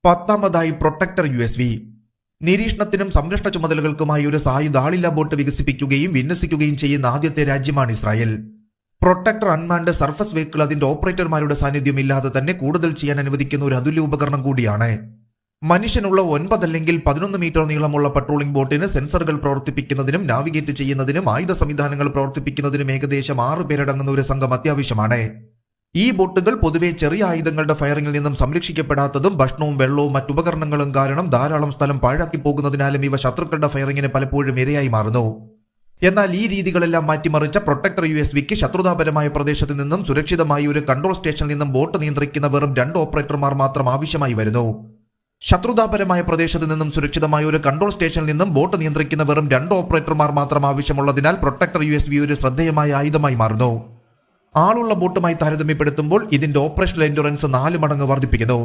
10ാമതായി protector USV. നിരീക്ഷണത്തിനും സംരക്ഷണ ചുമതലകൾക്കുമായി ഒരു സായുധ ആളില്ലാ ബോട്ട് വികസിപ്പിക്കുകയും വിന്യസിക്കുകയും ചെയ്യുന്ന ആദ്യത്തെ രാജ്യമാണ് Israel. Protector unmanned surface vehicle അതിന്റെ ഓപ്പറേറ്റർമാരുടെ സാന്നിധ്യം ഇല്ലാതെ തന്നെ കൂടുതൽ ചെയ്യാൻ അനുവദിക്കുന്ന ഒരു അതുല്യ ഉപകരണം കൂടിയാണ്. മനുഷ്യനുള്ള 9 അല്ലെങ്കിൽ 11 മീറ്റർ നീളമുള്ള പട്രോളിംഗ് ബോട്ടിന് സെൻസറുകൾ പ്രവർത്തിപ്പിക്കുന്നതിനും നാവിഗേറ്റ് ചെയ്യുന്നതിനും ആയുധ സംവിധാനങ്ങൾ പ്രവർത്തിപ്പിക്കുന്നതിനും ഏകദേശം 6 പേരടങ്ങുന്ന ഒരു സംഘം അത്യാവശ്യമാണ്. ഈ ബോട്ടുകൾ പൊതുവെ ചെറിയ ആയുധങ്ങളുടെ ഫയറിംഗിൽ നിന്നും സംരക്ഷിക്കപ്പെടാത്തതും ഭക്ഷണവും വെള്ളവും മറ്റുപകരണങ്ങളും കാരണം ധാരാളം സ്ഥലം പാഴാക്കി പോകുന്നതിനാലും ഇവ ശത്രുക്കളുടെ ഫയറിംഗിന് പലപ്പോഴും ഇരയായി മാറുന്നു. എന്നാൽ ഈ രീതികളെല്ലാം മാറ്റിമറിച്ച പ്രൊട്ടക്ടർ USVക്ക് ശത്രുതാപരമായ പ്രദേശത്ത് നിന്നും സുരക്ഷിതമായി ഒരു കൺട്രോൾ സ്റ്റേഷനിൽ നിന്നും ബോട്ട് നിയന്ത്രിക്കുന്ന വെറും 2 ഓപ്പറേറ്റർമാർ മാത്രം ആവശ്യമായി വരുന്നു. ശത്രുതാപരമായ പ്രദേശത്ത് നിന്നും സുരക്ഷിതമായ ഒരു കൺട്രോൾ സ്റ്റേഷനിൽ നിന്നും ബോട്ട് നിയന്ത്രിക്കുന്ന വെറും 2 ഓപ്പറേറ്റർമാർ മാത്രം ആവശ്യമുള്ളതിനാൽ പ്രൊട്ടക്ടർ USV ഒരു ശ്രദ്ധേയമായ ആയുധമായി മാറുന്നു. ആളുള്ള ബോട്ടുമായി താരതമ്യപ്പെടുത്തുമ്പോൾ ഇതിന്റെ ഓപ്പറേഷണൽ എൻഡുറൻസ് 4 മടങ്ങ് വർദ്ധിപ്പിക്കുന്നു.